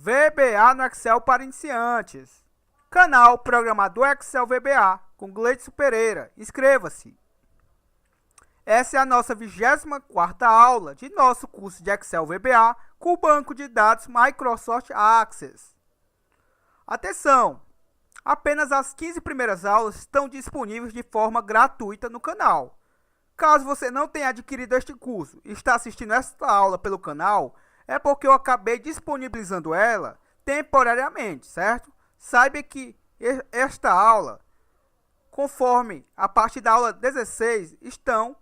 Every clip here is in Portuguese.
VBA no Excel para iniciantes. Canal Programador Excel VBA com Gleidson Pereira. Inscreva-se. Essa é a nossa 24ª aula de nosso curso de Excel VBA com o banco de dados Microsoft Access. Atenção! Apenas as 15 primeiras aulas estão disponíveis de forma gratuita no canal. Caso você não tenha adquirido este curso e está assistindo esta aula pelo canal, é porque eu acabei disponibilizando ela temporariamente, certo? Saiba que esta aula, conforme a partir da aula 16, estão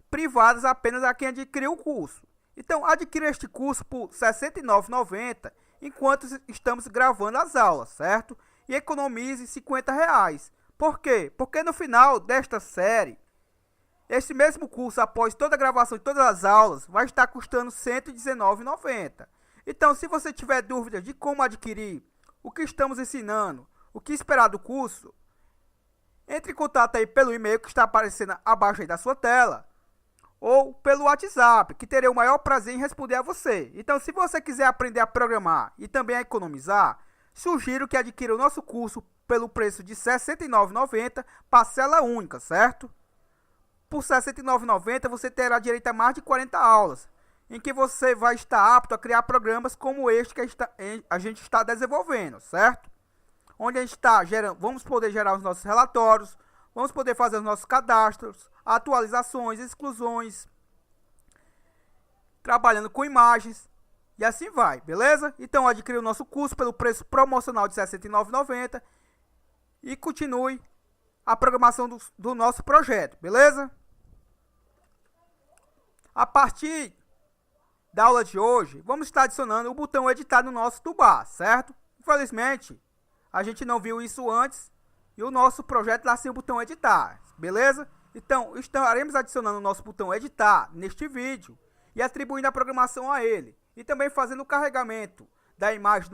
privadas apenas a quem adquiriu o curso. Então, adquira este curso por R$ 69,90 enquanto estamos gravando as aulas, certo? E economize R$ 50. Por quê? Porque no final desta série, este mesmo curso, após toda a gravação de todas as aulas, vai estar custando R$ 119,90. Então, se você tiver dúvidas de como adquirir o que estamos ensinando, o que esperar do curso, entre em contato aí pelo e-mail que está aparecendo abaixo aí da sua tela, ou pelo WhatsApp, que terei o maior prazer em responder a você. Então, se você quiser aprender a programar e também a economizar, sugiro que adquira o nosso curso pelo preço de R$ 69,90, parcela única, certo? Por R$ 69,90 você terá direito a mais de 40 aulas, em que você vai estar apto a criar programas como este que a gente está desenvolvendo, certo? Onde a gente está gerando, vamos poder gerar os nossos relatórios, vamos poder fazer os nossos cadastros, atualizações, exclusões, trabalhando com imagens e assim vai, beleza? Então adquira o nosso curso pelo preço promocional de R$ 69,90 e continue a programação do nosso projeto, beleza? A partir da aula de hoje, vamos estar adicionando o botão editar no nosso toolbar, certo? Infelizmente, a gente não viu isso antes e o nosso projeto lá sem o botão editar, beleza? Então, estaremos adicionando o nosso botão editar neste vídeo e atribuindo a programação a ele. E também fazendo o carregamento da imagem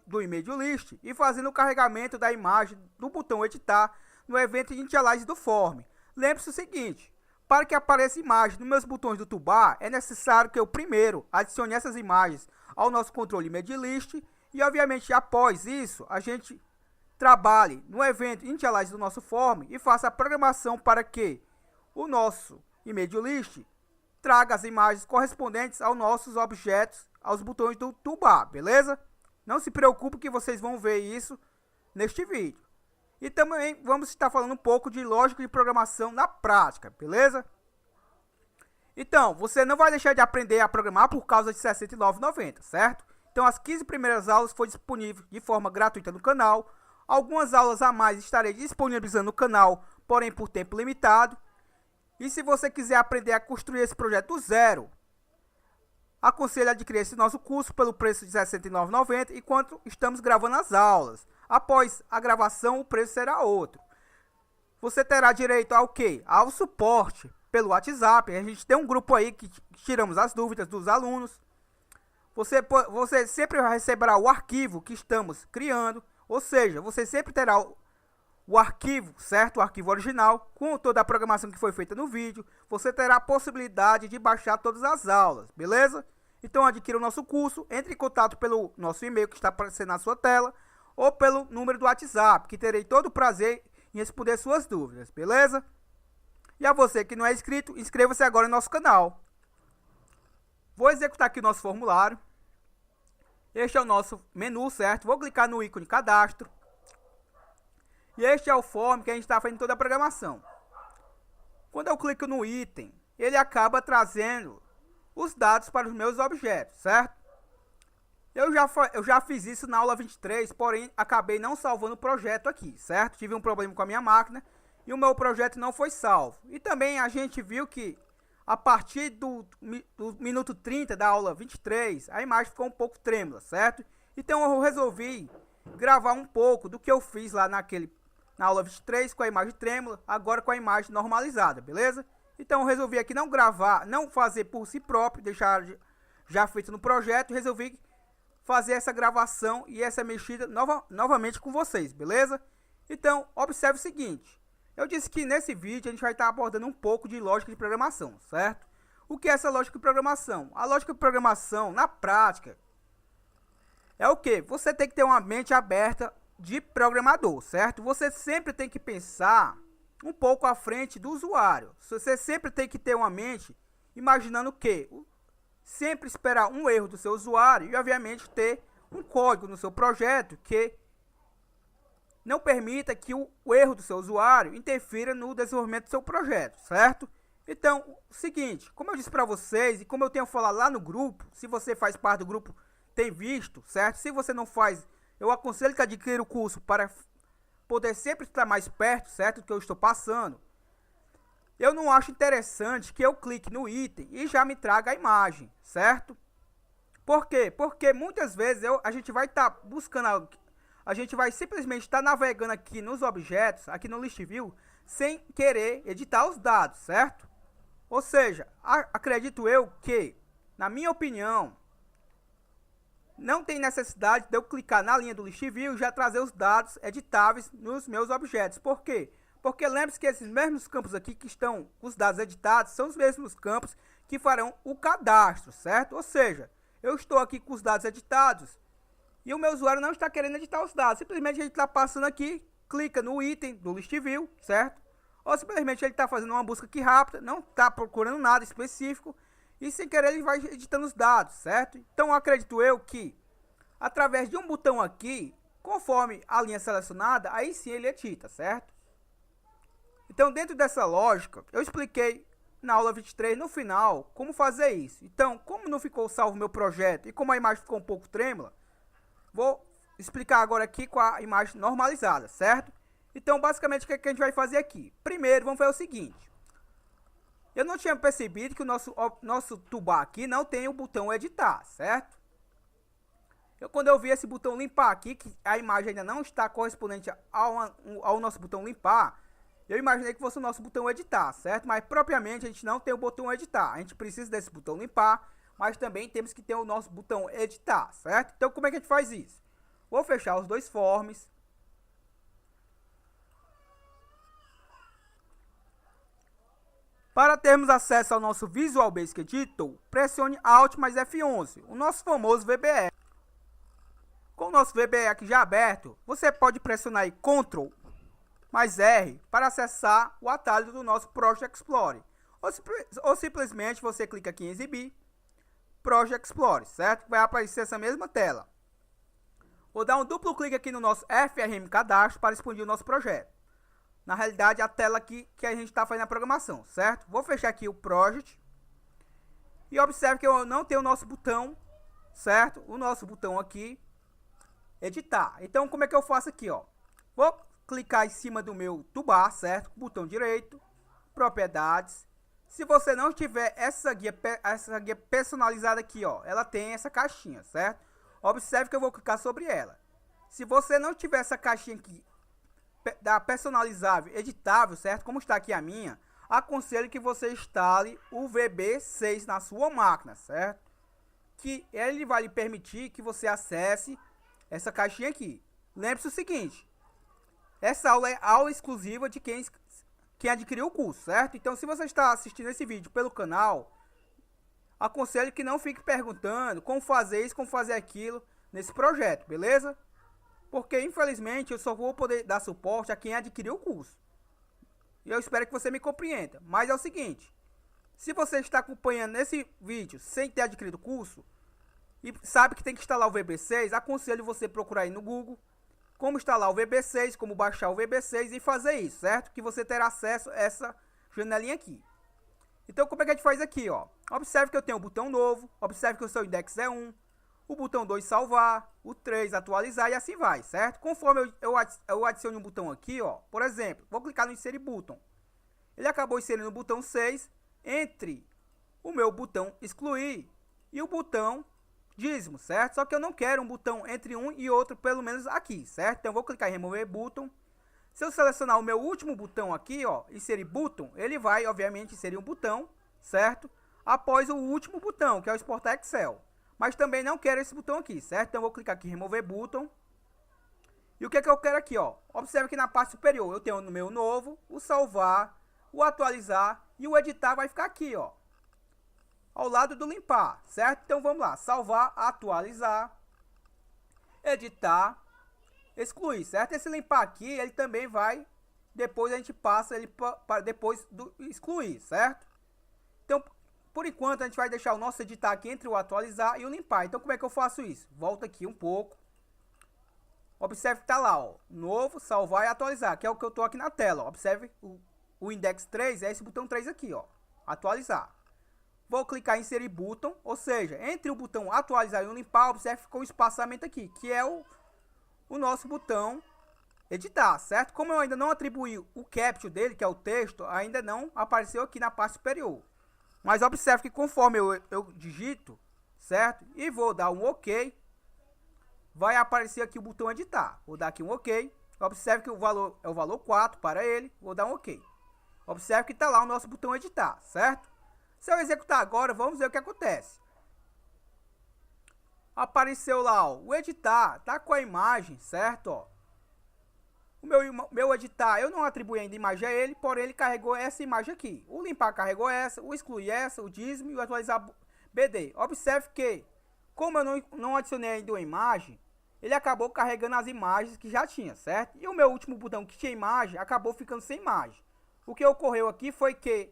do Image List e fazendo o carregamento da imagem do botão editar no evento Initialize do Form. Lembre-se o seguinte, para que apareça imagem nos meus botões do toolbar, é necessário que eu primeiro adicione essas imagens ao nosso controle Image List e, obviamente, após isso, a gente trabalhe no evento Initialize do nosso Form e faça a programação para que o nosso Image List traga as imagens correspondentes aos nossos objetos, aos botões do toolbar, beleza? Não se preocupe que vocês vão ver isso neste vídeo. E também vamos estar falando um pouco de lógica de programação na prática, beleza? Então, você não vai deixar de aprender a programar por causa de R$ 69,90, certo? Então, as 15 primeiras aulas foram disponíveis de forma gratuita no canal. Algumas aulas a mais estarei disponibilizando no canal, porém por tempo limitado. E se você quiser aprender a construir esse projeto do zero, aconselho a adquirir esse nosso curso pelo preço de R$ 69,90 enquanto estamos gravando as aulas. Após a gravação, o preço será outro. Você terá direito ao quê? Ao suporte pelo WhatsApp. A gente tem um grupo aí que tiramos as dúvidas dos alunos. Você sempre receberá o arquivo que estamos criando. Ou seja, você sempre terá o arquivo, certo? O arquivo original, com toda a programação que foi feita no vídeo. Você terá a possibilidade de baixar todas as aulas, beleza? Então adquira o nosso curso, entre em contato pelo nosso e-mail que está aparecendo na sua tela, ou pelo número do WhatsApp, que terei todo o prazer em responder suas dúvidas, beleza? E a você que não é inscrito, inscreva-se agora no nosso canal. Vou executar aqui o nosso formulário. Este é o nosso menu, certo? Vou clicar no ícone cadastro. E este é o form que a gente está fazendo toda a programação. Quando eu clico no item, ele acaba trazendo os dados para os meus objetos, certo? Eu já fiz isso na aula 23, porém acabei não salvando o projeto aqui, certo? Tive um problema com a minha máquina e o meu projeto não foi salvo. E também a gente viu que a partir do minuto 30 da aula 23, a imagem ficou um pouco trêmula, certo? Então eu resolvi gravar um pouco do que eu fiz lá na aula 23 com a imagem trêmula, agora com a imagem normalizada, beleza? Então eu resolvi aqui não gravar, não fazer por si próprio, deixar já feito no projeto, resolvi fazer essa gravação e essa mexida novamente com vocês, beleza? Então, observe o seguinte, eu disse que nesse vídeo a gente vai estar abordando um pouco de lógica de programação, certo? O que é essa lógica de programação? A lógica de programação, na prática, é o que? Você tem que ter uma mente aberta de programador, certo? Você sempre tem que pensar um pouco à frente do usuário. Você sempre tem que ter uma mente imaginando o quê? Sempre esperar um erro do seu usuário e, obviamente, ter um código no seu projeto que não permita que o erro do seu usuário interfira no desenvolvimento do seu projeto, certo? Então, o seguinte, como eu disse para vocês e como eu tenho falado lá no grupo, se você faz parte do grupo, tem visto, certo? Se você não faz, eu aconselho que adquira o curso para poder sempre estar mais perto, certo? Do que eu estou passando. Eu não acho interessante que eu clique no item e já me traga a imagem, certo? Por quê? Porque muitas vezes a gente vai estar buscando, a gente vai simplesmente estar navegando aqui nos objetos, aqui no list view, sem querer editar os dados, certo? Ou seja, acredito eu que, na minha opinião, não tem necessidade de eu clicar na linha do list view e já trazer os dados editáveis nos meus objetos. Por quê? Porque lembre-se que esses mesmos campos aqui que estão com os dados editados são os mesmos campos que farão o cadastro, certo? Ou seja, eu estou aqui com os dados editados e o meu usuário não está querendo editar os dados. Simplesmente ele está passando aqui, clica no item do list view, certo? Ou simplesmente ele está fazendo uma busca aqui rápida, não está procurando nada específico e sem querer ele vai editando os dados, certo? Então acredito eu que através de um botão aqui, conforme a linha selecionada, aí sim ele edita, certo? Então dentro dessa lógica, eu expliquei na aula 23 no final como fazer isso. Então, como não ficou salvo meu projeto e como a imagem ficou um pouco trêmula, vou explicar agora aqui com a imagem normalizada, certo? Então basicamente o que a gente vai fazer aqui? Primeiro vamos fazer o seguinte. Eu não tinha percebido que o nosso toolbar aqui não tem o botão editar, certo? Quando eu vi esse botão limpar aqui, que a imagem ainda não está correspondente ao nosso botão limpar, eu imaginei que fosse o nosso botão editar, certo? Mas propriamente a gente não tem o botão editar. A gente precisa desse botão limpar, mas também temos que ter o nosso botão editar, certo? Então como é que a gente faz isso? Vou fechar os dois forms. Para termos acesso ao nosso Visual Basic Editor, pressione Alt mais F11, o nosso famoso VBE. Com o nosso VBE aqui já aberto, você pode pressionar aí Ctrl mais R para acessar o atalho do nosso Project Explorer. Ou simplesmente você clica aqui em Exibir, Project Explorer, certo? Vai aparecer essa mesma tela. Vou dar um duplo clique aqui no nosso FRM Cadastro para expandir o nosso projeto. Na realidade, a tela aqui que a gente está fazendo a programação, certo? Vou fechar aqui o Project. E observe que eu não tenho o nosso botão, certo? O nosso botão aqui, editar. Então, como é que eu faço aqui, ó? Vou clicar em cima do meu toolbar, certo? Botão direito, propriedades. Se você não tiver essa guia personalizada aqui, ó, ela tem essa caixinha, certo? Observe que eu vou clicar sobre ela. Se você não tiver essa caixinha aqui, da personalizável, editável, certo? Como está aqui a minha, aconselho que você instale o VB6 na sua máquina, certo? Que ele vai lhe permitir que você acesse essa caixinha aqui. Lembre-se o seguinte, essa aula é aula exclusiva de quem adquiriu o curso, certo? Então, se você está assistindo esse vídeo pelo canal, aconselho que não fique perguntando como fazer isso, como fazer aquilo nesse projeto, beleza? Porque, infelizmente, eu só vou poder dar suporte a quem adquiriu o curso. E eu espero que você me compreenda. Mas é o seguinte, se você está acompanhando esse vídeo sem ter adquirido o curso, e sabe que tem que instalar o VB6, aconselho você procurar aí no Google como instalar o VB6, como baixar o VB6 e fazer isso, certo? Que você terá acesso a essa janelinha aqui. Então, como é que a gente faz aqui, ó? Observe que eu tenho um botão novo, observe que o seu index é 1, o botão 2 salvar, o 3 atualizar e assim vai, certo? Conforme eu adiciono um botão aqui, ó, por exemplo, vou clicar no inserir button. Ele acabou inserindo o botão 6 entre o meu botão excluir e o botão dízimo, certo? Só que eu não quero um botão entre um e outro, pelo menos aqui, certo? Então eu vou clicar em remover button. Se eu selecionar o meu último botão aqui, ó, inserir button, ele vai, obviamente, inserir um botão, certo? Após o último botão, que é o exportar Excel. Mas também não quero esse botão aqui, certo? Então eu vou clicar aqui em remover button. E o que é que eu quero aqui, ó? Observe que na parte superior eu tenho o meu novo, o salvar, o atualizar e o editar vai ficar aqui, ó, ao lado do limpar, certo? Então vamos lá, salvar, atualizar. editar, excluir, certo? Esse limpar aqui, ele também vai, depois a gente passa ele para depois do excluir, certo? Então, por enquanto, a gente vai deixar o nosso editar aqui entre o atualizar e o limpar. Então, como é que eu faço isso? Volto aqui um pouco. Observe que tá lá, ó, novo, salvar e atualizar, que é o que eu tô aqui na tela, ó. Observe o index 3, é esse botão 3 aqui, ó, atualizar. Vou clicar em inserir botão, ou seja, entre o botão atualizar e o limpar, observe que ficou um espaçamento aqui, que é o nosso botão editar, certo? Como eu ainda não atribuí o caption dele, que é o texto, ainda não apareceu aqui na parte superior. Mas observe que conforme eu digito, certo? E vou dar um OK, vai aparecer aqui o botão editar. Vou dar aqui um OK. Observe que o valor é o valor 4 para ele. Vou dar um OK. Observe que está lá o nosso botão editar, certo? Se eu executar agora, vamos ver o que acontece. Apareceu lá, ó, o editar, tá com a imagem, certo? Ó. O meu editar, eu não atribuí ainda imagem a ele, porém ele carregou essa imagem aqui. O limpar carregou essa, o excluir essa, o dízimo e o atualizar BD. Observe que, como eu não adicionei ainda uma imagem, ele acabou carregando as imagens que já tinha, certo? E o meu último botão que tinha imagem, acabou ficando sem imagem. O que ocorreu aqui foi que,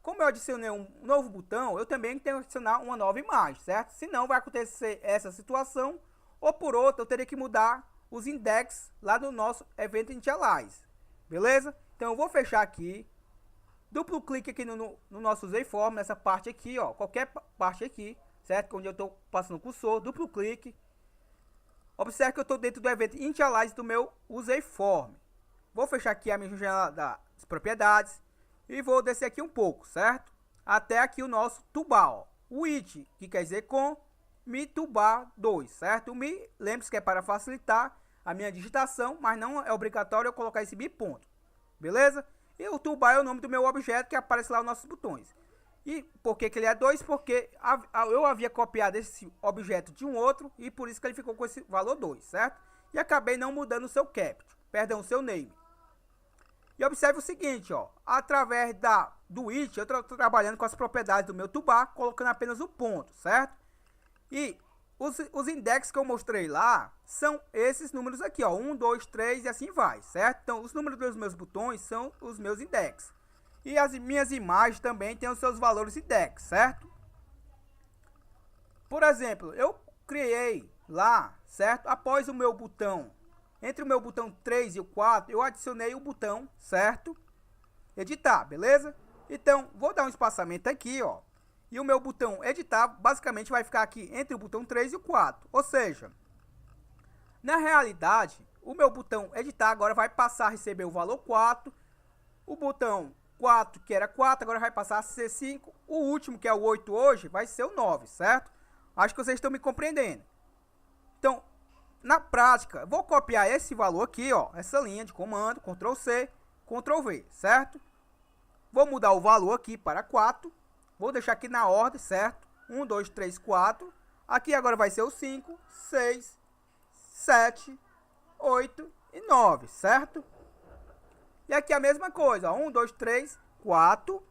como eu adicionei um novo botão, eu também tenho que adicionar uma nova imagem, certo? Senão vai acontecer essa situação, ou por outra, eu teria que mudar os index lá no nosso evento initialize, beleza? Então eu vou fechar aqui, duplo clique aqui no nosso userform, nessa parte aqui, ó, qualquer parte aqui, certo? Onde eu estou passando o cursor, duplo clique. Observe que eu estou dentro do evento initialize do meu userform. Vou fechar aqui a minha janela das propriedades e vou descer aqui um pouco, certo? Até aqui o nosso toolbar, ó, with, que quer dizer com, mi toolbar 2, certo? O mi, lembre-se que é para facilitar a minha digitação, mas não é obrigatório eu colocar esse mi ponto, beleza? E o toolbar é o nome do meu objeto que aparece lá nos nossos botões. E por que ele é 2? Porque eu havia copiado esse objeto de um outro e por isso que ele ficou com esse valor 2, certo? E acabei não mudando o seu caption, perdão, o seu name. E observe o seguinte, ó, através do it, eu estou trabalhando com as propriedades do meu toolbar, colocando apenas o ponto, certo? E os index que eu mostrei lá são esses números aqui, ó, 1, 2, 3 e assim vai, certo? Então, os números dos meus botões são os meus index. E as minhas imagens também têm os seus valores index, certo? Por exemplo, eu criei lá, certo? Após o meu botão, entre o meu botão 3 e o 4, eu adicionei o botão, certo? Editar, beleza? Então, vou dar um espaçamento aqui, ó. E o meu botão editar, basicamente, vai ficar aqui entre o botão 3 e o 4. Ou seja, na realidade, o meu botão editar agora vai passar a receber o valor 4. O botão 4, que era 4, agora vai passar a ser 5. O último, que é o 8 hoje, vai ser o 9, certo? Acho que vocês estão me compreendendo. Então, na prática, vou copiar esse valor aqui, ó, essa linha de comando, Ctrl C, Ctrl V, certo? Vou mudar o valor aqui para 4. Vou deixar aqui na ordem, certo? 1, 2, 3, 4. Aqui agora vai ser o 5, 6, 7, 8 e 9, certo? E aqui a mesma coisa, ó. 1, 2, 3, 4,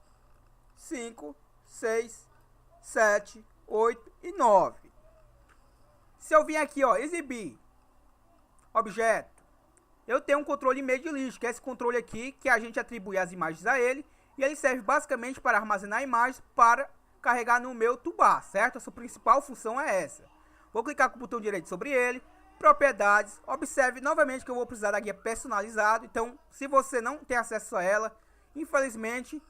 5, 6, 7, 8 e 9. Se eu vim aqui, ó, exibir objeto, eu tenho um controle meio de lixo, que é esse controle aqui, que a gente atribui as imagens a ele. E ele serve basicamente para armazenar imagens para carregar no meu toolbar, certo? A sua principal função é essa. Vou clicar com o botão direito sobre ele, propriedades. Observe novamente que eu vou precisar da guia personalizada. Então, se você não tem acesso a ela, infelizmente,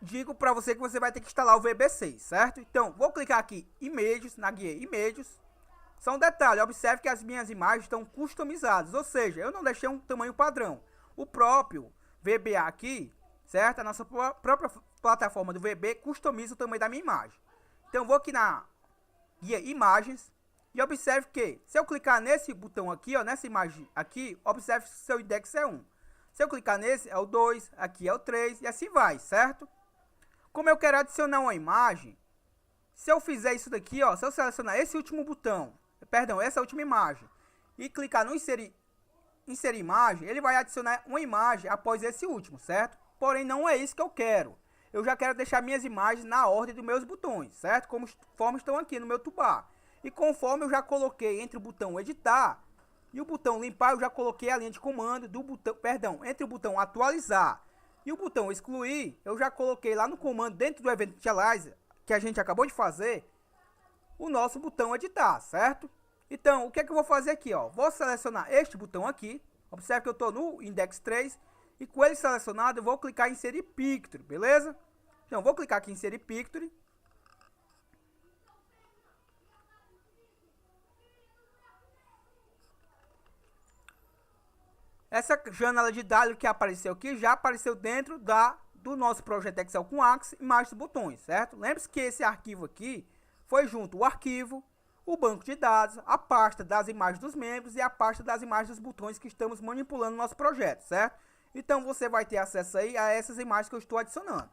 digo para você que você vai ter que instalar o VB6, certo? Então, vou clicar aqui, Images, na guia Images. Só um detalhe, observe que as minhas imagens estão customizadas, ou seja, eu não deixei um tamanho padrão. O próprio VBA aqui, certo? A nossa própria plataforma do VB customiza o tamanho da minha imagem. Então, vou aqui na guia Imagens e observe que, se eu clicar nesse botão aqui, ó, nessa imagem aqui, observe que seu index é 1. Se eu clicar nesse, é o 2, aqui é o 3 e assim vai, certo? Como eu quero adicionar uma imagem, se eu fizer isso daqui, ó, se eu selecionar esse último botão, perdão, essa última imagem, e clicar no inserir imagem, ele vai adicionar uma imagem após esse último, certo? Porém, não é isso que eu quero. Eu já quero deixar minhas imagens na ordem dos meus botões, certo? Conforme estão aqui no meu toolbar. E conforme eu já coloquei entre o botão editar e o botão limpar, eu já coloquei a linha de comando do botão, perdão, entre o botão atualizar e o botão excluir, eu já coloquei lá no comando dentro do Event Initializer, que a gente acabou de fazer, o nosso botão editar, certo? Então, o que é que eu vou fazer aqui, ó? Vou selecionar este botão aqui. Observe que eu estou no index 3 e com ele selecionado eu vou clicar em inserir picture, beleza? Então, vou clicar aqui em inserir picture. Essa janela de diálogo que apareceu aqui já apareceu dentro do nosso projeto Excel com Axis, imagens e botões, certo? Lembre-se que esse arquivo aqui foi junto o arquivo, o banco de dados, a pasta das imagens dos membros e a pasta das imagens dos botões que estamos manipulando no nosso projeto, certo? Então você vai ter acesso aí a essas imagens que eu estou adicionando.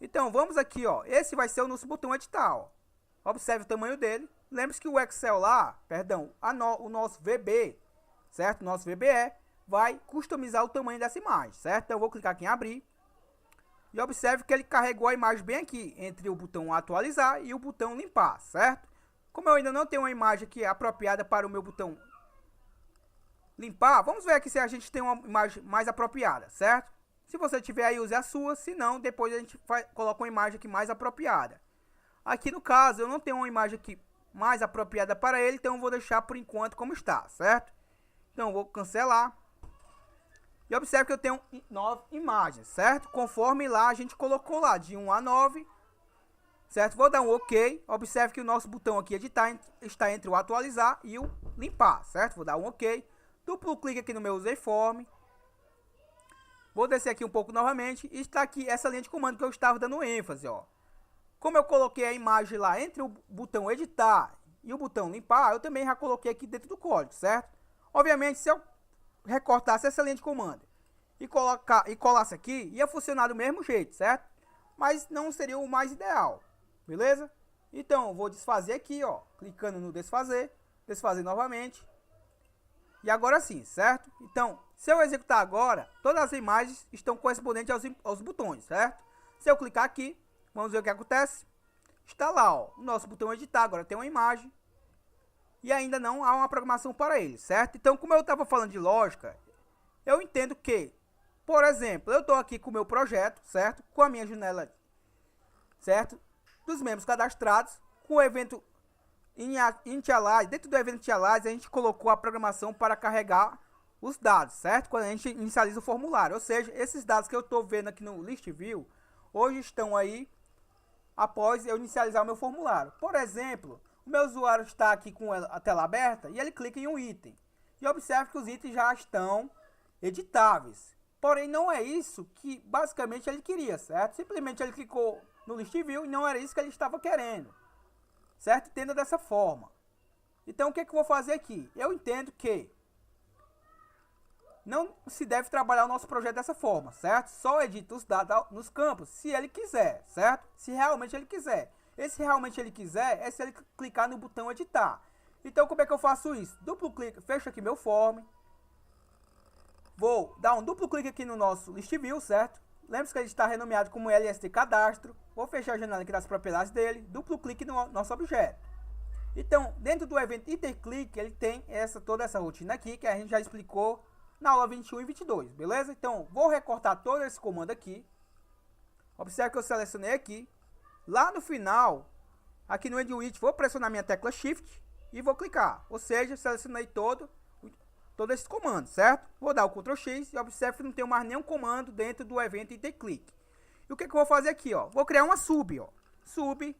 Então vamos aqui, ó, esse vai ser o nosso botão editar, ó. Observe o tamanho dele. Lembre-se que o Excel lá, perdão, o nosso VB, certo? Nosso VBE vai customizar o tamanho dessa imagem, certo? Então eu vou clicar aqui em abrir. E observe que ele carregou a imagem bem aqui, entre o botão atualizar e o botão limpar, certo? Como eu ainda não tenho uma imagem aqui apropriada para o meu botão limpar, vamos ver aqui se a gente tem uma imagem mais apropriada, certo? Se você tiver aí, use a sua, se não, depois a gente coloca uma imagem aqui mais apropriada. Aqui no caso, eu não tenho uma imagem aqui mais apropriada para ele, então eu vou deixar por enquanto como está, certo? Então eu vou cancelar. E observe que eu tenho 9 imagens, certo? Conforme lá a gente colocou lá, de 1 a 9, certo? Vou dar um OK. Observe que o nosso botão aqui editar está entre o atualizar e o limpar, certo? Vou dar um OK. Duplo clique aqui no meu Useiform. Vou descer aqui um pouco novamente e está aqui essa linha de comando que eu estava dando ênfase, ó. Como eu coloquei a imagem lá entre o botão editar e o botão limpar, eu também já coloquei aqui dentro do código, certo? Obviamente, se eu recortasse essa linha de comando e colasse aqui, ia funcionar do mesmo jeito, certo? Mas não seria o mais ideal, beleza? Então, vou desfazer aqui, ó, clicando no desfazer novamente. E agora sim, certo? Então, se eu executar agora, todas as imagens estão correspondentes aos botões, certo? Se eu clicar aqui, vamos ver o que acontece. Está lá, ó, o nosso botão editar, agora tem uma imagem. E ainda não há uma programação para ele, certo? Então, como eu estava falando de lógica, eu entendo que, por exemplo, eu estou aqui com o meu projeto, certo? Com a minha janela, certo? Dos membros cadastrados, com o evento Initialize. Dentro do evento Initialize, a gente colocou a programação para carregar os dados, certo? Quando a gente inicializa o formulário. Ou seja, esses dados que eu estou vendo aqui no List View, hoje estão aí após eu inicializar o meu formulário. Por exemplo, o meu usuário está aqui com a tela aberta e ele clica em um item. E observe que os itens já estão editáveis. Porém, não é isso que basicamente ele queria, certo? Simplesmente ele clicou no List View e não era isso que ele estava querendo. Certo? Entenda dessa forma. Então, o que é que eu vou fazer aqui? Eu entendo que não se deve trabalhar o nosso projeto dessa forma, certo? Só edita os dados nos campos, se ele quiser, certo? Se realmente ele quiser. Esse realmente ele quiser é se ele clicar no botão editar. Então, como é que eu faço isso? Duplo clique, fecho aqui meu form. Vou dar um duplo clique aqui no nosso List View, certo? Lembre-se que ele está renomeado como LST Cadastro. Vou fechar a janela aqui das propriedades dele. Duplo clique no nosso objeto. Então, dentro do evento InterClick, ele tem toda essa rotina aqui, que a gente já explicou na aula 21 e 22, beleza? Então, vou recortar todo esse comando aqui. Observe que eu selecionei aqui. Lá no final, aqui no Edit, vou pressionar minha tecla Shift e vou clicar. Ou seja, selecionei todo esse comando, certo? Vou dar o Ctrl X e observe que não tem mais nenhum comando dentro do evento InterClick. E o que eu vou fazer aqui, ó? Vou criar uma sub, ó. Sub.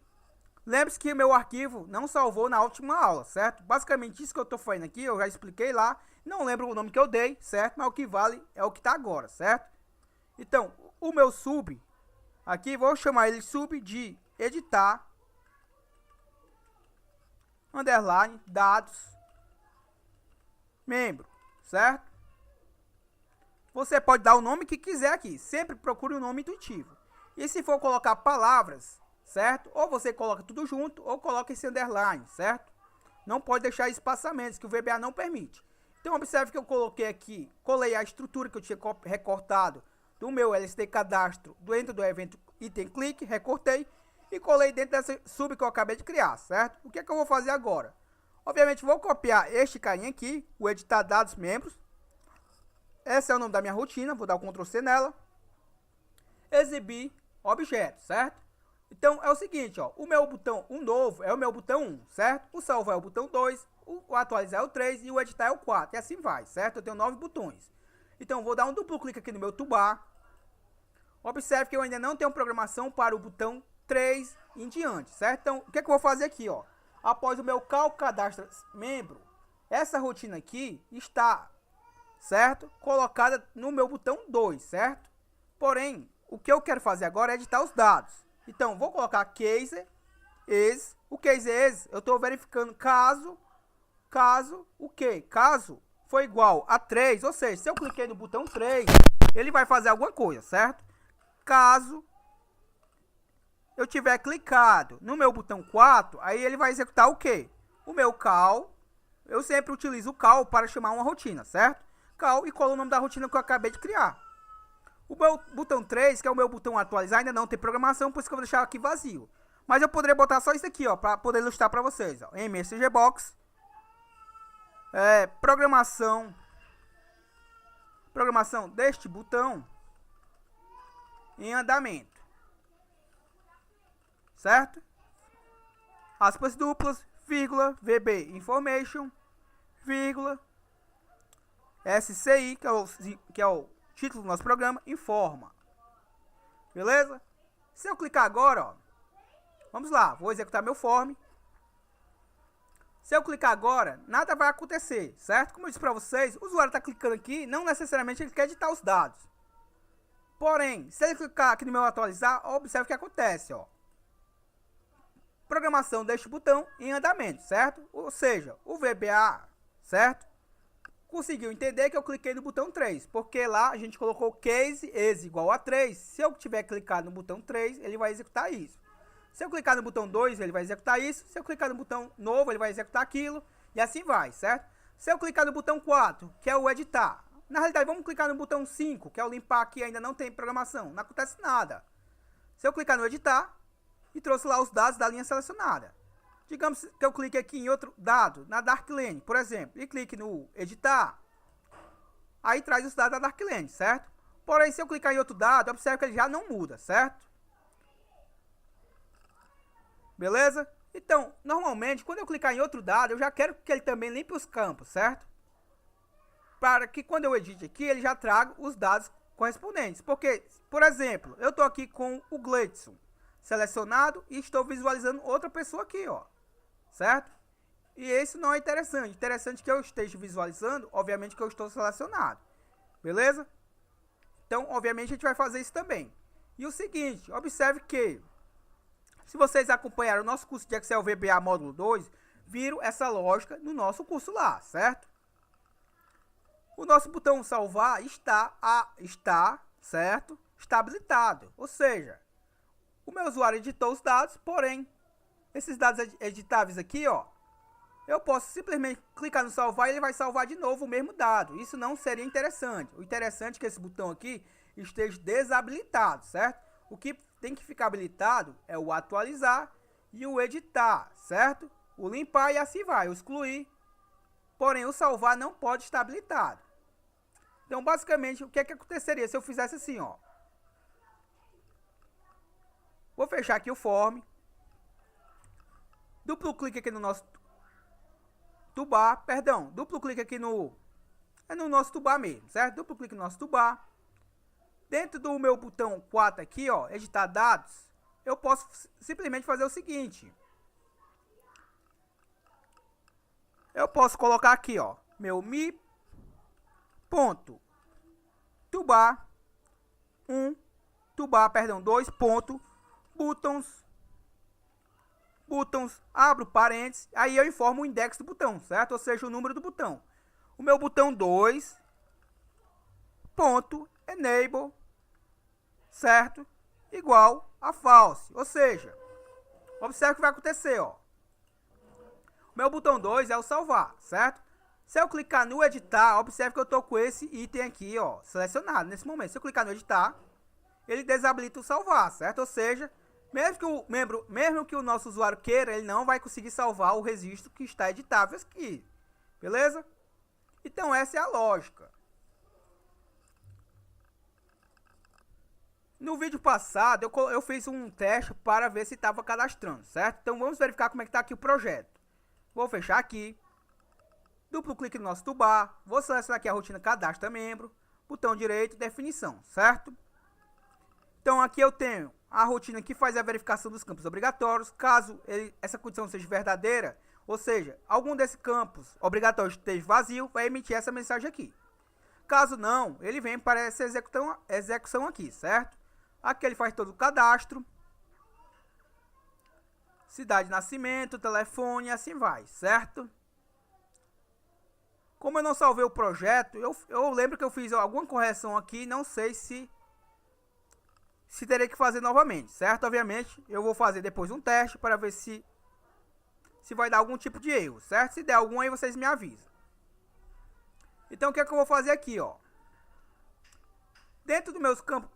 Lembre-se que meu arquivo não salvou na última aula, certo? Basicamente isso que eu estou fazendo aqui, eu já expliquei lá. Não lembro o nome que eu dei, certo? Mas o que vale é o que está agora, certo? Então, o meu sub, aqui vou chamar ele sub de editar, underline, dados, membro, certo? Você pode dar o nome que quiser aqui, sempre procure um nome intuitivo. E se for colocar palavras, certo? Ou você coloca tudo junto, ou coloca esse underline, certo? Não pode deixar espaçamentos, que o VBA não permite. Então, observe que eu coloquei aqui, colei a estrutura que eu tinha recortado do meu LST Cadastro dentro do evento Item Click, recortei e colei dentro dessa sub que eu acabei de criar, certo? O que é que eu vou fazer agora? Obviamente vou copiar este carinha aqui, o editar dados membros. Esse é o nome da minha rotina, vou dar o Ctrl C nela. Exibir objeto, certo? Então é o seguinte, ó, o meu botão, o novo é o meu botão 1, certo? O salvar é o botão 2, o atualizar é o 3 e o editar é o 4, e assim vai, certo? Eu tenho 9 botões. Então vou dar um duplo clique aqui no meu toolbar. Observe que eu ainda não tenho programação para o botão 3 em diante, certo? Então, o que é que eu vou fazer aqui, ó? Após o meu cálculo cadastro membro, essa rotina aqui está, certo? Colocada no meu botão 2, certo? Porém, o que eu quero fazer agora é editar os dados. Então, vou colocar case is. O case is, eu estou verificando caso o quê? Caso for igual a 3, ou seja, se eu cliquei no botão 3, ele vai fazer alguma coisa, certo? Caso eu tiver clicado no meu botão 4, aí ele vai executar o quê? O meu call. Eu sempre utilizo o call para chamar uma rotina, certo? Call e colo o nome da rotina que eu acabei de criar. O meu botão 3, que é o meu botão atualizar, ainda não tem programação, por isso que eu vou deixar aqui vazio. Mas eu poderia botar só isso aqui, ó, para poder ilustrar para vocês, ó. MSG Box, programação deste botão em andamento, certo? Aspas duplas, vírgula, VB Information, vírgula, SCI, que é o título do nosso programa, informa. Beleza? Se eu clicar agora, ó, vamos lá, vou executar meu form. Se eu clicar agora, nada vai acontecer, certo? Como eu disse para vocês, o usuário está clicando aqui, não necessariamente ele quer editar os dados. Porém, se ele clicar aqui no meu atualizar, observe o que acontece, ó. Programação deste botão em andamento, certo? Ou seja, o VBA, certo? Conseguiu entender que eu cliquei no botão 3, porque lá a gente colocou case is igual a 3. Se eu tiver clicado no botão 3, ele vai executar isso. Se eu clicar no botão 2, ele vai executar isso. Se eu clicar no botão novo, ele vai executar aquilo. E assim vai, certo? Se eu clicar no botão 4, que é o editar. Na realidade, vamos clicar no botão 5, que é o limpar aqui, ainda não tem programação. Não acontece nada. Se eu clicar no editar, e trouxe lá os dados da linha selecionada. Digamos que eu clique aqui em outro dado, na Darkline, por exemplo, e clique no editar. Aí traz os dados da Darkline, certo? Porém, se eu clicar em outro dado, observe que ele já não muda, certo? Beleza? Então, normalmente, quando eu clicar em outro dado, eu já quero que ele também limpe os campos, certo? Para que quando eu edite aqui, ele já traga os dados correspondentes. Porque, por exemplo, eu estou aqui com o Gleidson selecionado e estou visualizando outra pessoa aqui, ó. Certo? E isso não é interessante. Interessante que eu esteja visualizando, obviamente que eu estou selecionado. Beleza? Então, obviamente, a gente vai fazer isso também. E o seguinte, observe que, se vocês acompanharam o nosso curso de Excel VBA Módulo 2, viram essa lógica no nosso curso lá, certo? O nosso botão salvar está, certo? Está habilitado. Ou seja, o meu usuário editou os dados, porém, esses dados editáveis aqui, ó, eu posso simplesmente clicar no salvar e ele vai salvar de novo o mesmo dado. Isso não seria interessante. O interessante é que esse botão aqui esteja desabilitado, certo? O que tem que ficar habilitado é o atualizar e o editar, certo? O limpar e assim vai, o excluir. Porém, o salvar não pode estar habilitado. Então, basicamente, o que é que aconteceria se eu fizesse assim, ó? Vou fechar aqui o form. Duplo clique aqui no nosso toolbar, duplo clique aqui no nosso toolbar mesmo, certo? Duplo clique no nosso toolbar. Dentro do meu botão 4 aqui, ó, editar dados, eu posso simplesmente fazer o seguinte. Eu posso colocar aqui, ó, meu mi.toolbar 2 ponto buttons, abro parênteses, aí eu informo o index do botão, certo? Ou seja, o número do botão. O meu botão 2 ponto enable, certo? Igual a false. Ou seja, observe o que vai acontecer, ó. O meu botão 2 é o salvar, certo? Se eu clicar no editar, observe que eu estou com esse item aqui, ó, selecionado nesse momento. Se eu clicar no editar, ele desabilita o salvar, certo? Ou seja, Mesmo que o nosso usuário queira, ele não vai conseguir salvar o registro que está editável aqui. Beleza? Então essa é a lógica. No vídeo passado eu fiz um teste para ver se estava cadastrando, certo? Então vamos verificar como é que está aqui o projeto. Vou fechar aqui. Duplo clique no nosso toolbar. Vou selecionar aqui a rotina cadastra membro. Botão direito, definição, certo? Então aqui eu tenho a rotina que faz a verificação dos campos obrigatórios. Caso essa condição seja verdadeira, ou seja, algum desses campos obrigatórios esteja vazio, vai emitir essa mensagem aqui. Caso não, ele vem para essa execução aqui, certo? Aqui ele faz todo o cadastro. Cidade de nascimento, telefone, assim vai, certo? Como eu não salvei o projeto, eu lembro que eu fiz alguma correção aqui, não sei se terei que fazer novamente, certo? Obviamente, eu vou fazer depois um teste para ver se vai dar algum tipo de erro, certo? Se der algum aí, vocês me avisam. Então, o que é que eu vou fazer aqui, ó? Dentro dos meus campos,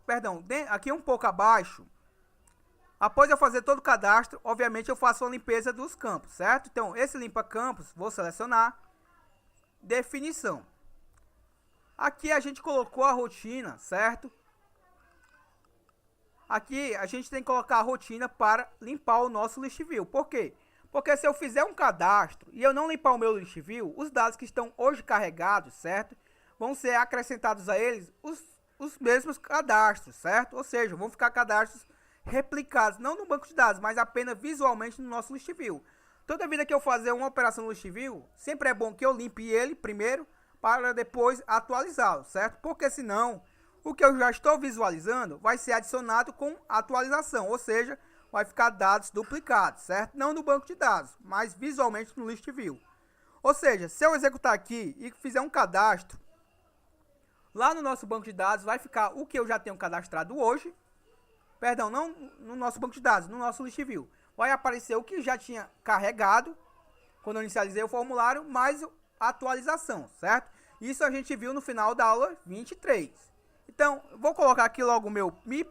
aqui um pouco abaixo, após eu fazer todo o cadastro, obviamente eu faço a limpeza dos campos, certo? Então, esse limpa campos, vou selecionar, definição. Aqui a gente colocou a rotina, certo? Aqui a gente tem que colocar a rotina para limpar o nosso list view. Por quê? Porque se eu fizer um cadastro e eu não limpar o meu list view, os dados que estão hoje carregados, certo? Vão ser acrescentados a eles os mesmos cadastros, certo? Ou seja, vão ficar cadastros replicados, não no banco de dados, mas apenas visualmente no nosso list view. Toda vida que eu fazer uma operação no list view, sempre é bom que eu limpe ele primeiro para depois atualizá-lo, certo? Porque senão o que eu já estou visualizando vai ser adicionado com atualização, ou seja, vai ficar dados duplicados, certo? Não no banco de dados, mas visualmente no list view. Ou seja, se eu executar aqui e fizer um cadastro, lá no nosso banco de dados vai ficar o que eu já tenho cadastrado hoje. Perdão, não no nosso banco de dados, no nosso list view. Vai aparecer o que já tinha carregado quando eu inicializei o formulário, mais a atualização, certo? Isso a gente viu no final da aula 23. Então, vou colocar aqui logo o meu mi.lst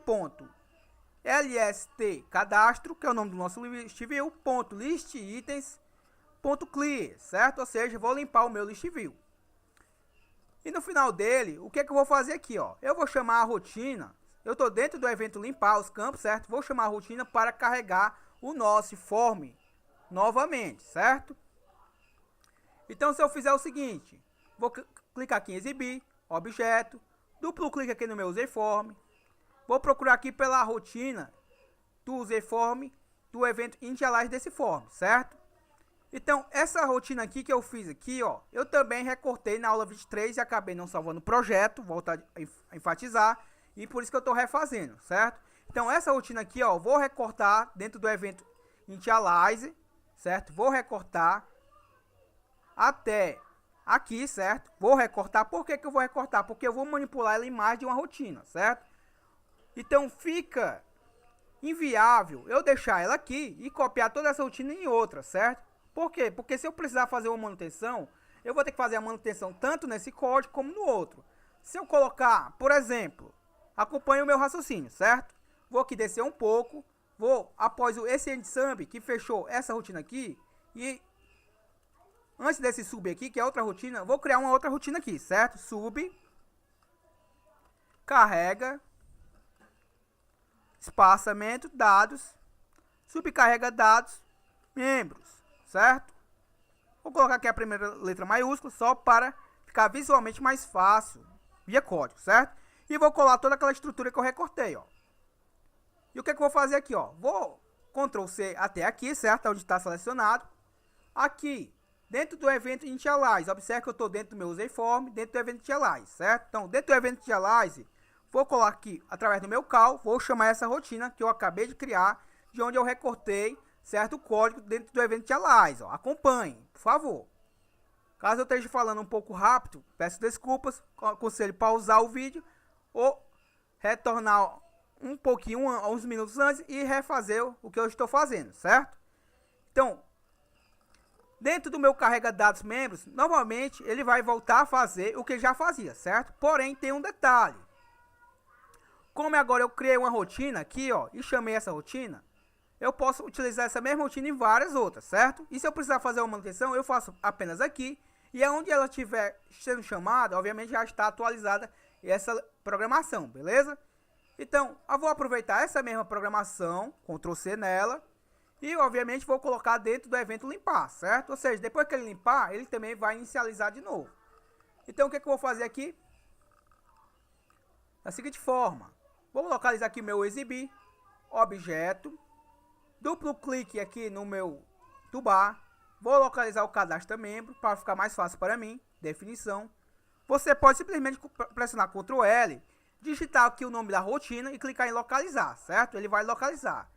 cadastro, que é o nome do nosso list view, .list itens.clear, certo? Ou seja, vou limpar o meu list view. E no final dele, o que é que eu vou fazer aqui, ó? Eu vou chamar a rotina, eu estou dentro do evento limpar os campos, certo? Vou chamar a rotina para carregar o nosso form novamente, certo? Então, se eu fizer o seguinte, vou clicar aqui em exibir, objeto, duplo clique aqui no meu userform, vou procurar aqui pela rotina do userform do evento initialize desse form, certo? Então, essa rotina aqui que eu fiz aqui, ó, eu também recortei na aula 23 e acabei não salvando o projeto, volto a enfatizar, e por isso que eu estou refazendo, certo? Então, essa rotina aqui, ó, vou recortar dentro do evento initialize, certo? Vou recortar até aqui, certo? Vou recortar. Por que que eu vou recortar? Porque eu vou manipular ela em mais de uma rotina, certo? Então, fica inviável eu deixar ela aqui e copiar toda essa rotina em outra, certo? Por quê? Porque se eu precisar fazer uma manutenção, eu vou ter que fazer a manutenção tanto nesse código como no outro. Se eu colocar, por exemplo, acompanhe o meu raciocínio, certo? Vou aqui descer um pouco, vou após esse endsub que fechou essa rotina aqui, e antes desse sub aqui, que é outra rotina, vou criar uma outra rotina aqui, certo? Sub, carrega, espaçamento, dados, subcarrega dados, membros, certo? Vou colocar aqui a primeira letra maiúscula, só para ficar visualmente mais fácil, via código, certo? E vou colar toda aquela estrutura que eu recortei, ó. E o que é que eu vou fazer aqui, ó? Vou Ctrl C até aqui, certo? Onde está selecionado. Aqui, dentro do evento initialize, observe que eu estou dentro do meu userform, dentro do evento initialize, certo? Então, dentro do evento initialize, vou colar aqui, através do meu call, vou chamar essa rotina que eu acabei de criar, de onde eu recortei, certo? O código dentro do evento initialize, ó. Acompanhe, por favor. Caso eu esteja falando um pouco rápido, peço desculpas, aconselho pausar o vídeo ou retornar um pouquinho, uns minutos antes e refazer o que eu estou fazendo, certo? Então, dentro do meu carrega dados membros, novamente ele vai voltar a fazer o que ele já fazia, certo? Porém, tem um detalhe. Como agora eu criei uma rotina aqui, ó, e chamei essa rotina, eu posso utilizar essa mesma rotina em várias outras, certo? E se eu precisar fazer uma manutenção, eu faço apenas aqui. E aonde ela estiver sendo chamada, obviamente já está atualizada essa programação, beleza? Então, eu vou aproveitar essa mesma programação, Ctrl C nela, e obviamente vou colocar dentro do evento limpar, certo? Ou seja, depois que ele limpar, ele também vai inicializar de novo. Então, o que eu vou fazer aqui? Da seguinte forma, vou localizar aqui meu exibir, objeto, duplo clique aqui no meu toolbar, vou localizar o cadastro membro para ficar mais fácil para mim, definição. Você pode simplesmente pressionar Ctrl L, digitar aqui o nome da rotina e clicar em localizar, certo? Ele vai localizar.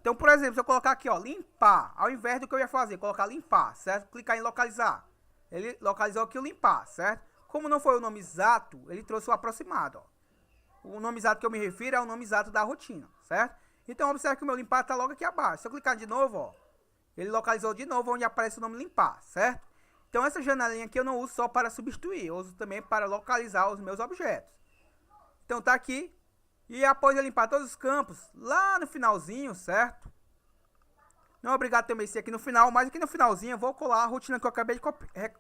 Então, por exemplo, se eu colocar aqui, ó, limpar, ao invés do que eu ia fazer, colocar limpar, certo? Clicar em localizar. Ele localizou aqui o limpar, certo? Como não foi o nome exato, ele trouxe o aproximado, ó. O nome exato que eu me refiro é o nome exato da rotina, certo? Então, observe que o meu limpar está logo aqui abaixo. Se eu clicar de novo, ó, ele localizou de novo onde aparece o nome limpar, certo? Então, essa janelinha aqui eu não uso só para substituir, eu uso também para localizar os meus objetos. Então, tá aqui. E após eu limpar todos os campos, lá no finalzinho, certo? Não é obrigado também ser aqui no final, mas aqui no finalzinho eu vou colar a rotina que eu acabei de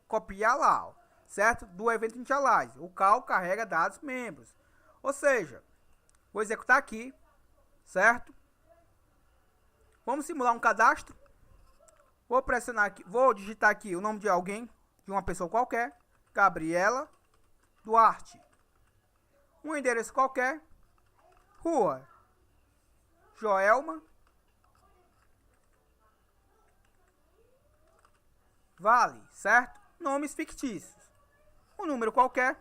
copiar lá, ó, certo? Do evento Initialize. O cal carrega dados membros. Ou seja, vou executar aqui, certo? Vamos simular um cadastro. Vou pressionar aqui, vou digitar aqui o nome de alguém, de uma pessoa qualquer, Gabriela Duarte. Um endereço qualquer, Rua Joelma Vale, certo? Nomes fictícios. Um número qualquer,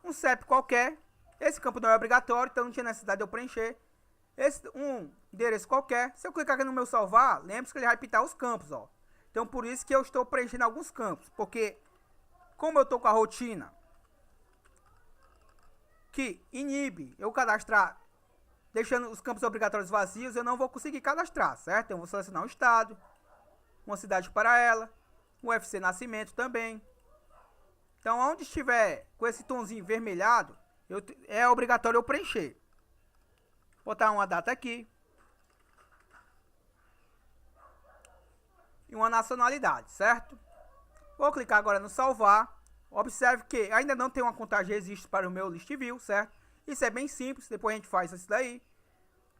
um CEP qualquer. Esse campo não é obrigatório, então não tinha necessidade de eu preencher. Um endereço qualquer. Se eu clicar aqui no meu salvar, lembre-se que ele vai pintar os campos, ó. Então por isso que eu estou preenchendo alguns campos, porque como eu estou com a rotina que inibe eu cadastrar deixando os campos obrigatórios vazios, eu não vou conseguir cadastrar, certo? Eu vou selecionar um estado, uma cidade para ela, um UFC Nascimento também. Então, onde estiver com esse tomzinho vermelhado, é obrigatório eu preencher. Botar uma data aqui. E uma nacionalidade, certo? Vou clicar agora no salvar. Observe que ainda não tem uma contagem de registro para o meu list view, certo? Isso é bem simples, depois a gente faz isso daí.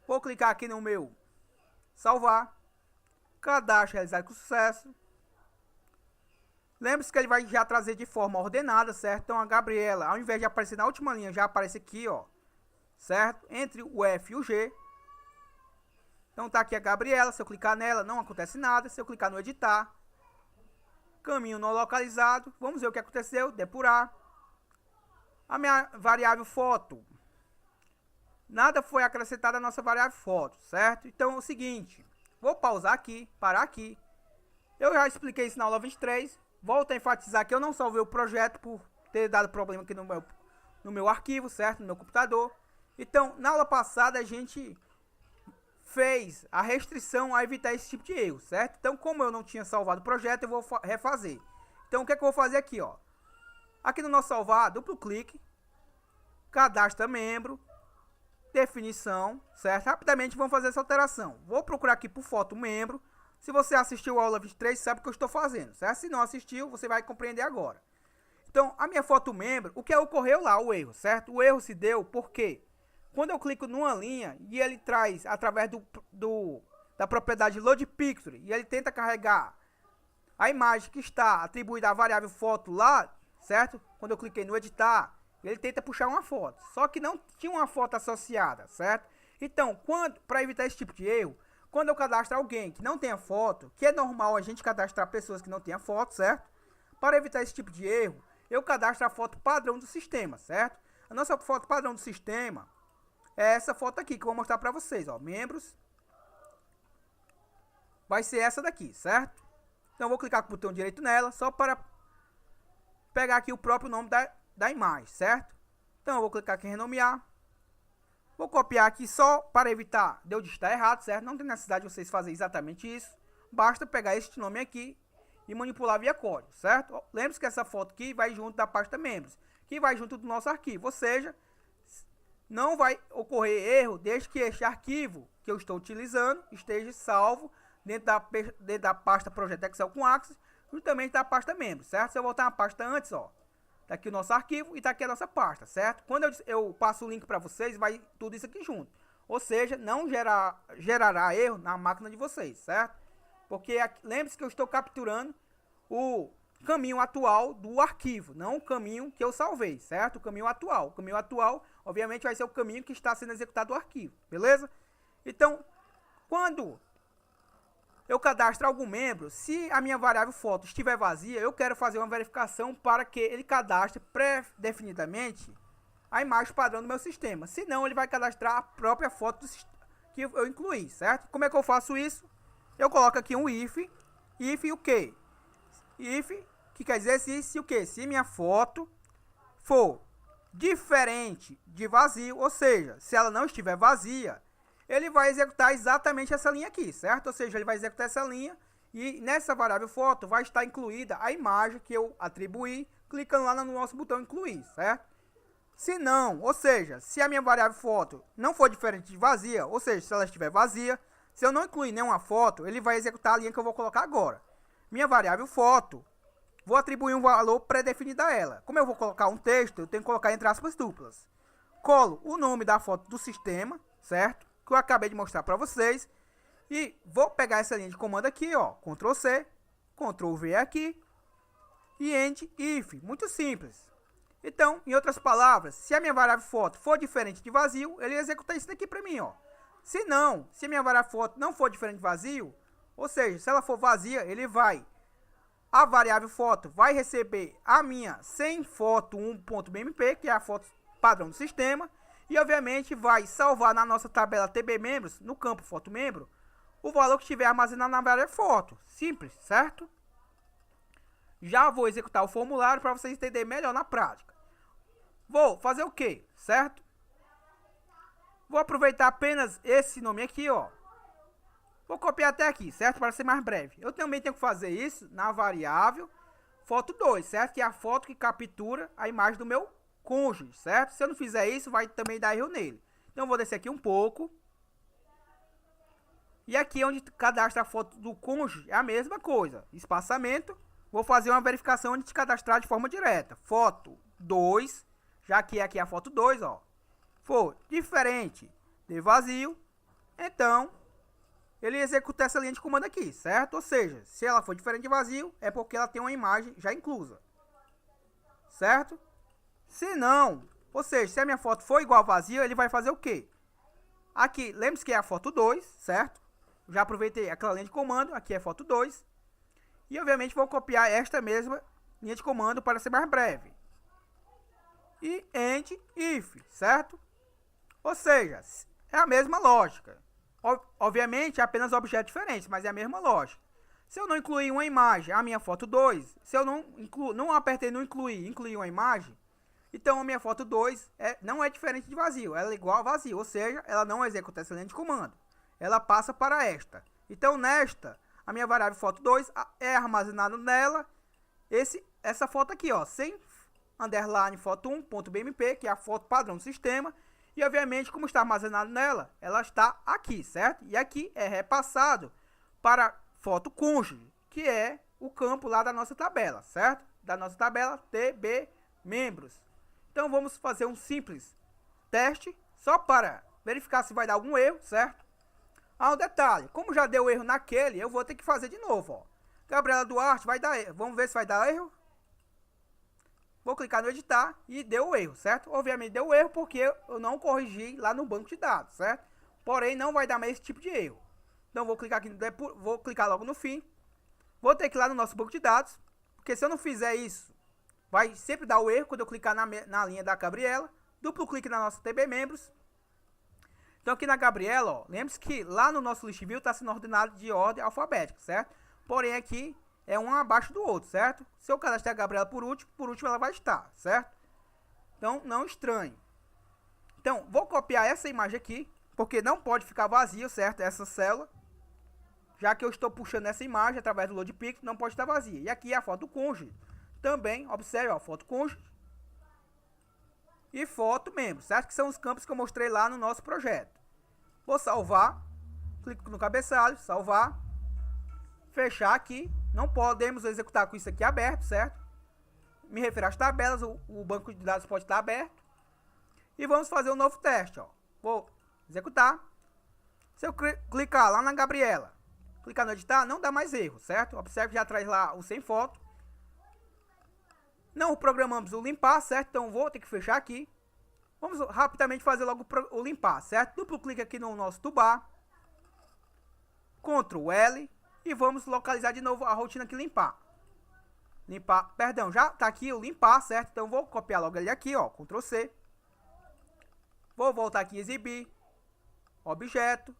Vou clicar aqui no meu salvar. Cadastro realizado com sucesso. Lembre-se que ele vai já trazer de forma ordenada, certo? Então a Gabriela, ao invés de aparecer na última linha, já aparece aqui, ó. Certo? Entre o F e o G. Então tá aqui a Gabriela, se eu clicar nela não acontece nada. Se eu clicar no editar, caminho não localizado. Vamos ver o que aconteceu, depurar. A minha variável foto. Nada foi acrescentado à nossa variável foto, certo? Então é o seguinte, vou pausar aqui, parar aqui. Eu já expliquei isso na aula 23. Volto a enfatizar que eu não salvei o projeto por ter dado problema aqui no meu arquivo, certo? No meu computador. Então, na aula passada a gente fez a restrição a evitar esse tipo de erro, certo? Então, como eu não tinha salvado o projeto, eu vou refazer. Então, o que é que eu vou fazer aqui, ó? Aqui no nosso salvar, duplo clique, cadastra membro, definição, certo? Rapidamente vamos fazer essa alteração. Vou procurar aqui por foto membro. Se você assistiu a aula 23, sabe o que eu estou fazendo, certo? Se não assistiu, você vai compreender agora. Então, a minha foto membro, o que ocorreu lá, o erro, certo? O erro se deu porque quando eu clico numa linha e ele traz através da propriedade load picture e ele tenta carregar a imagem que está atribuída à variável foto lá, certo? Quando eu cliquei no editar, ele tenta puxar uma foto, só que não tinha uma foto associada, certo? Então, para evitar esse tipo de erro, quando eu cadastro alguém que não tenha foto, que é normal a gente cadastrar pessoas que não tenham foto, certo? Para evitar esse tipo de erro, eu cadastro a foto padrão do sistema, certo? A nossa foto padrão do sistema é essa foto aqui que eu vou mostrar para vocês, ó, membros. Vai ser essa daqui, certo? Então eu vou clicar com o botão direito nela, só para pegar aqui o próprio nome da imagem, certo? Então eu vou clicar aqui em renomear. Vou copiar aqui só para evitar de eu digitar errado, certo? Não tem necessidade de vocês fazerem exatamente isso. Basta pegar este nome aqui e manipular via código, certo? Lembre-se que essa foto aqui vai junto da pasta membros, que vai junto do nosso arquivo. Ou seja, não vai ocorrer erro desde que este arquivo que eu estou utilizando esteja salvo dentro da pasta Projeto Excel com Access, justamente da pasta membros, certo? Se eu voltar na pasta antes, ó, tá aqui o nosso arquivo e tá aqui a nossa pasta, certo? Quando eu passo o link para vocês, vai tudo isso aqui junto. Ou seja, não gerará erro na máquina de vocês, certo? Porque lembre-se que eu estou capturando o caminho atual do arquivo, não o caminho que eu salvei, certo? O caminho atual. O caminho atual, obviamente, vai ser o caminho que está sendo executado o arquivo, beleza? Então, quando eu cadastro algum membro, se a minha variável foto estiver vazia, eu quero fazer uma verificação para que ele cadastre pré-definidamente a imagem padrão do meu sistema. Senão, ele vai cadastrar a própria foto que eu incluí, certo? Como é que eu faço isso? Eu coloco aqui um if o quê? If, que quer dizer se o quê? Se minha foto for diferente de vazio, ou seja, se ela não estiver vazia, ele vai executar exatamente essa linha aqui, certo? Ou seja, ele vai executar essa linha e nessa variável foto vai estar incluída a imagem que eu atribuí, clicando lá no nosso botão incluir, certo? Se não, ou seja, se a minha variável foto não for diferente de vazia, ou seja, se ela estiver vazia, se eu não incluir nenhuma foto, ele vai executar a linha que eu vou colocar agora. Minha variável foto, vou atribuir um valor pré-definido a ela. Como eu vou colocar um texto, eu tenho que colocar entre aspas duplas. Colo o nome da foto do sistema, certo? Que eu acabei de mostrar para vocês. E vou pegar essa linha de comando aqui, ó. Ctrl C, Ctrl V aqui. E End If. Muito simples. Então, em outras palavras, se a minha variável foto for diferente de vazio, ele executa isso daqui para mim, ó. Se não, se a minha variável foto não for diferente de vazio, ou seja, se ela for vazia, a variável foto vai receber a minha sem foto 1.bmp, que é a foto padrão do sistema, e obviamente vai salvar na nossa tabela TB membros, no campo foto membro, o valor que estiver armazenado na variável foto. Simples, certo? Já vou executar o formulário para vocês entenderem melhor na prática. Vou fazer o quê? Certo? Vou aproveitar apenas esse nome aqui, ó. Vou copiar até aqui, certo? Para ser mais breve. Eu também tenho que fazer isso na variável foto 2, certo? Que é a foto que captura a imagem do meu cônjuge, certo? Se eu não fizer isso, vai também dar erro nele. Então, eu vou descer aqui um pouco. E aqui onde cadastra a foto do cônjuge é a mesma coisa. Espaçamento. Vou fazer uma verificação antes de cadastrar de forma direta. Foto 2, já que aqui é a foto 2, ó. For diferente de vazio, então ele executa essa linha de comando aqui, certo? Ou seja, se ela for diferente de vazio, é porque ela tem uma imagem já inclusa, certo? Se não, ou seja, se a minha foto for igual a vazio, ele vai fazer o quê? Aqui, lembre-se que é a foto 2, certo? Já aproveitei aquela linha de comando, aqui é foto 2. E obviamente vou copiar esta mesma linha de comando para ser mais breve. E End If, certo? Ou seja, é a mesma lógica. Obviamente, é apenas objetos diferentes, mas é a mesma lógica. Se eu não incluir uma imagem, a minha foto 2, se eu não apertei no incluir uma imagem, então a minha foto 2 não é diferente de vazio, ela é igual a vazio, ou seja, ela não executa essa linha de comando. Ela passa para esta. Então, nesta, a minha variável foto 2 é armazenada nela essa foto aqui, ó, sem underline foto 1.bmp, que é a foto padrão do sistema. E obviamente, como está armazenado nela, ela está aqui, certo? E aqui é repassado para foto cônjuge, que é o campo lá da nossa tabela, certo? Da nossa tabela TB membros. Então vamos fazer um simples teste, só para verificar se vai dar algum erro, certo? Ah, um detalhe, como já deu erro naquele, eu vou ter que fazer de novo, ó. Gabriela Duarte, vai dar erro. Vamos ver se vai dar erro. Vou clicar no editar e deu erro, certo? Obviamente deu erro porque eu não corrigi lá no banco de dados, certo? Porém, não vai dar mais esse tipo de erro. Então, vou clicar aqui, vou clicar logo no fim. Vou ter que ir lá no nosso banco de dados, porque se eu não fizer isso, vai sempre dar o erro quando eu clicar na linha da Gabriela. Duplo clique na nossa TB membros. Então, aqui na Gabriela, ó, lembre-se que lá no nosso list view está sendo ordenado de ordem alfabética, certo? Porém, aqui é um abaixo do outro, certo? Se eu cadastrar a Gabriela por último ela vai estar, certo? Então, não estranhe. Então, vou copiar essa imagem aqui, porque não pode ficar vazio, certo? Essa célula. Já que eu estou puxando essa imagem através do Load Pick, não pode estar vazia. E aqui é a foto do cônjuge. Também, observe, ó, a foto cônjuge. e foto membro, certo? Que são os campos que eu mostrei lá no nosso projeto. Vou salvar, clico no cabeçalho, salvar, fechar aqui. Não podemos executar com isso aqui aberto, certo? Me refiro às tabelas, o banco de dados pode estar aberto. E vamos fazer um novo teste, ó. Vou executar. Se eu clicar lá na Gabriela, clicar no editar, não dá mais erro, certo? Observe que já traz lá o sem foto. Não programamos o limpar, certo? Então vou ter que fechar aqui. Vamos rapidamente fazer logo o limpar, certo? Duplo clique aqui no nosso toolbar. Ctrl L. E vamos localizar de novo a rotina aqui limpar. Limpar, perdão, já tá aqui o limpar, certo? Então vou copiar logo ele aqui, ó. Ctrl C. Vou voltar aqui em exibir. Objeto.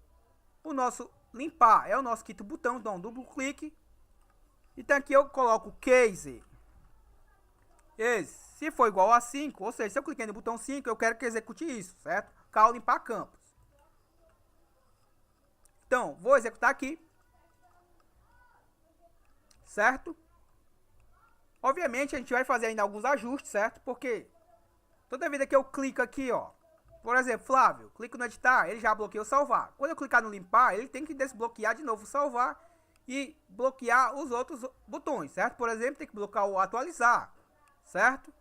O nosso limpar é o nosso quinto botão, então duplo clique. Então aqui eu coloco case. Se for igual a 5, ou seja, se eu cliquei no botão 5, eu quero que execute isso, certo? Cal limpar campos. Então, vou executar aqui. Certo? Obviamente, a gente vai fazer ainda alguns ajustes, certo? Porque toda vida que eu clico aqui, ó. Por exemplo, Flávio, clico no editar, ele já bloqueia o salvar. Quando eu clicar no limpar, ele tem que desbloquear de novo o salvar e bloquear os outros botões, certo? Por exemplo, tem que bloquear o atualizar, certo?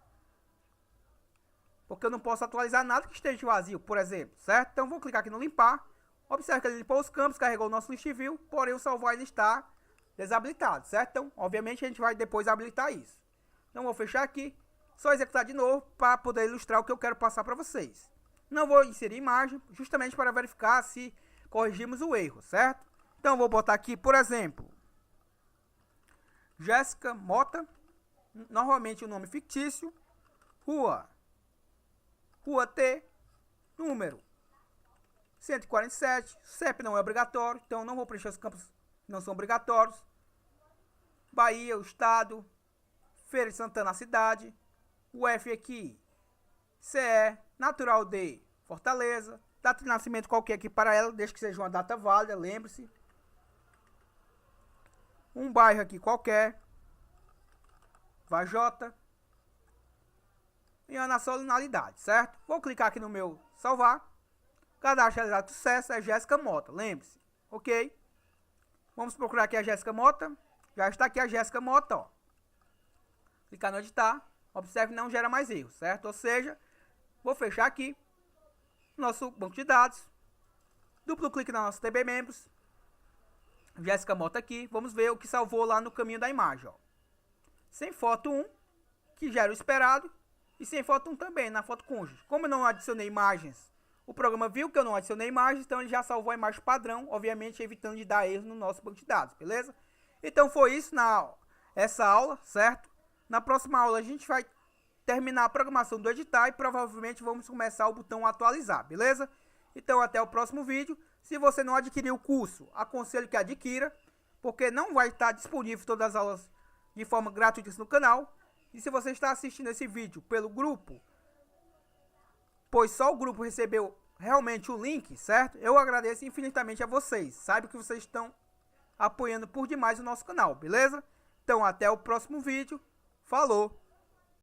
Porque eu não posso atualizar nada que esteja vazio, por exemplo, certo? Então vou clicar aqui no limpar. Observe que ele limpou os campos, carregou o nosso list view, porém o salvar ainda está desabilitado, certo? Então, obviamente, a gente vai depois habilitar isso. Então vou fechar aqui, só executar de novo para poder ilustrar o que eu quero passar para vocês. Não vou inserir imagem, justamente para verificar se corrigimos o erro, certo? Então vou botar aqui, por exemplo, Jéssica Mota, normalmente o nome fictício, rua T, número 147, CEP não é obrigatório, então não vou preencher os campos que não são obrigatórios. Bahia, o estado, Feira de Santana, a cidade, o F aqui, CE, natural de Fortaleza, data de nascimento qualquer aqui para ela, desde que seja uma data válida, lembre-se. Um bairro aqui qualquer, Vajota, e a nacionalidade, certo? Vou clicar aqui no meu salvar, cadastro realizado de sucesso, é Jéssica Mota, lembre-se, ok? Vamos procurar aqui a Jéssica Mota, já está aqui a Jéssica Mota, ó. Clicar no editar, observe que não gera mais erros, certo? Ou seja, vou fechar aqui nosso banco de dados, duplo clique na nossa TB Membros, Jéssica Mota aqui, vamos ver o que salvou lá no caminho da imagem, ó. Sem foto 1, que já era o esperado, e sem foto 1 também, na foto cônjuge. Como eu não adicionei imagens, o programa viu que eu não adicionei imagens, então ele já salvou a imagem padrão, obviamente evitando de dar erro no nosso banco de dados, beleza? Então foi isso essa aula, certo? Na próxima aula a gente vai terminar a programação do editar e provavelmente vamos começar o botão atualizar, beleza? Então até o próximo vídeo. Se você não adquiriu o curso, aconselho que adquira, porque não vai estar disponível todas as aulas de forma gratuita no canal. E se você está assistindo esse vídeo pelo grupo, pois só o grupo recebeu realmente o link, certo? Eu agradeço infinitamente a vocês. Saiba que vocês estão apoiando por demais o nosso canal, beleza? Então até o próximo vídeo. Falou!